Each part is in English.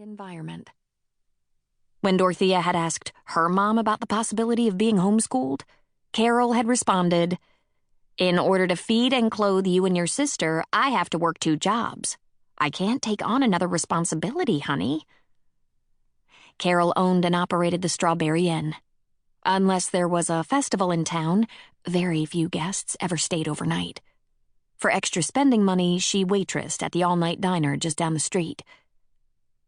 environment. When Dorothea had asked her mom about the possibility of being homeschooled, Carol had responded, "In order to feed and clothe you and your sister, I have to work 2 jobs. I can't take on another responsibility, honey." Carol owned and operated the Strawberry Inn. Unless there was a festival in town, very few guests ever stayed overnight. For extra spending money, she waitressed at the all-night diner just down the street.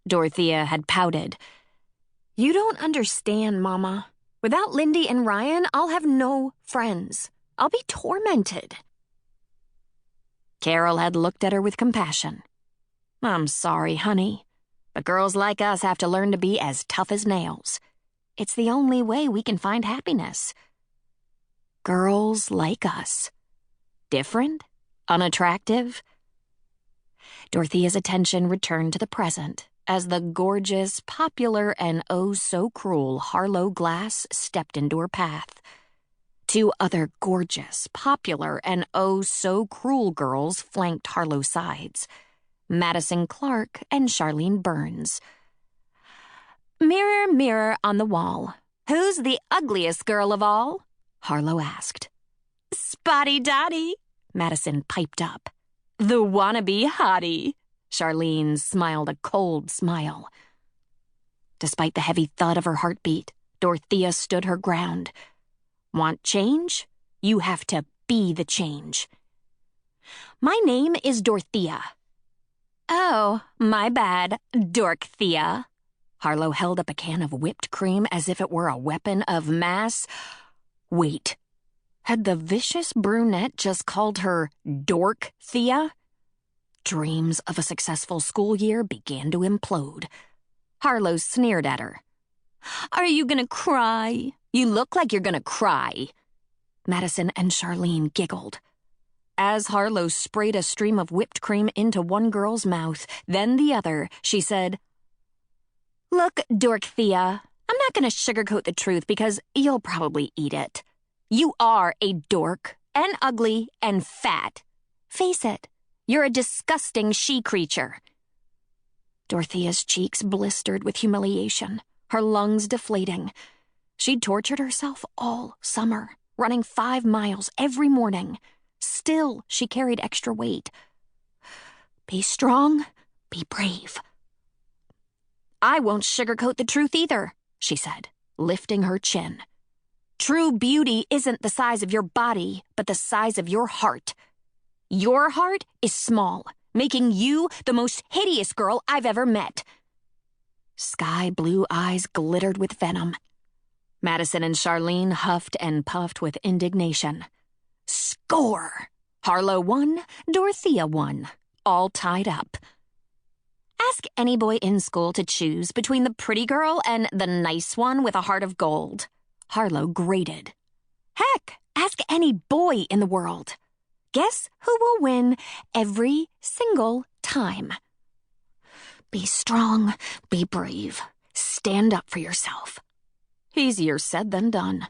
Dorothea had pouted. "You don't understand, Mama. Without Lindy and Ryan, I'll have no friends. I'll be tormented." Carol had looked at her with compassion. "I'm sorry, honey, but girls like us have to learn to be as tough as nails. It's the only way we can find happiness." Girls like us. Different? Unattractive? Dorothea's attention returned to the present as the gorgeous, popular, and oh-so-cruel Harlow Glass stepped into her path. 2 other gorgeous, popular, and oh-so-cruel girls flanked Harlow's sides: Madison Clark and Charlene Burns. "Mirror, mirror on the wall, who's the ugliest girl of all?" Harlow asked. "Spotty Dotty," Madison piped up. "The wannabe hottie." Charlene smiled a cold smile. Despite the heavy thud of her heartbeat, Dorothea stood her ground. "Want change? You have to be the change." "My name is Dorothea." "Oh, my bad, Dorkthea." Harlow held up a can of whipped cream as if it were a weapon of mass. Wait, had the vicious brunette just called her Dorkthea? Dreams of a successful school year began to implode. Harlow sneered at her. "Are you gonna cry? You look like you're gonna cry." Madison and Charlene giggled. As Harlow sprayed a stream of whipped cream into one girl's mouth, then the other, she said, "Look, Dorkthea, I'm not going to sugarcoat the truth because you'll probably eat it. You are a dork, and ugly, and fat. Face it, you're a disgusting she-creature." Dorothea's cheeks blistered with humiliation, her lungs deflating. She'd tortured herself all summer, running 5 miles every morning. Still, she carried extra weight. "Be strong, be brave." "I won't sugarcoat the truth either," she said, lifting her chin. "True beauty isn't the size of your body, but the size of your heart. Your heart is small, making you the most hideous girl I've ever met." Sky blue eyes glittered with venom. Madison and Charlene huffed and puffed with indignation. Score! Harlow won, Dorothea won, all tied up. "Ask any boy in school to choose between the pretty girl and the nice one with a heart of gold," Harlow grated. "Heck, ask any boy in the world. Guess who will win every single time?" Be strong, be brave, stand up for yourself. Easier said than done.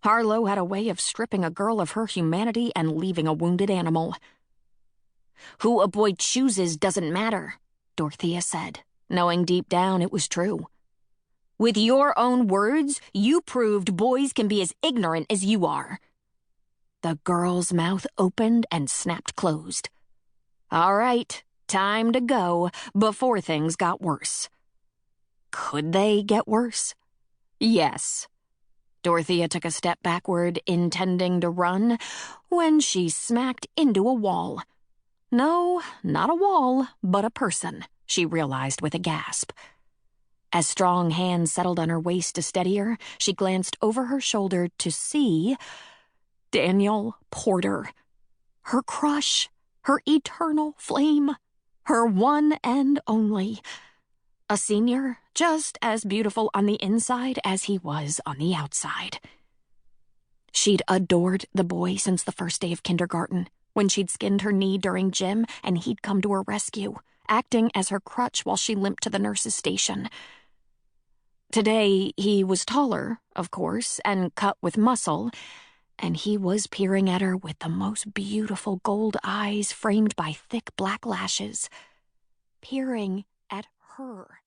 Harlow had a way of stripping a girl of her humanity and leaving a wounded animal. "Who a boy chooses doesn't matter," Dorothea said, knowing deep down it was true. "With your own words, you proved boys can be as ignorant as you are." The girl's mouth opened and snapped closed. All right, time to go before things got worse. Could they get worse? Yes. Dorothea took a step backward, intending to run, when she smacked into a wall. No, not a wall, but a person, she realized with a gasp. As strong hands settled on her waist to steady her, she glanced over her shoulder to see Daniel Porter. Her crush, her eternal flame, her one and only. A senior, just as beautiful on the inside as he was on the outside. She'd adored the boy since the first day of kindergarten, when she'd skinned her knee during gym and he'd come to her rescue, acting as her crutch while she limped to the nurse's station. Today, he was taller, of course, and cut with muscle, and he was peering at her with the most beautiful gold eyes framed by thick black lashes. Peering at her.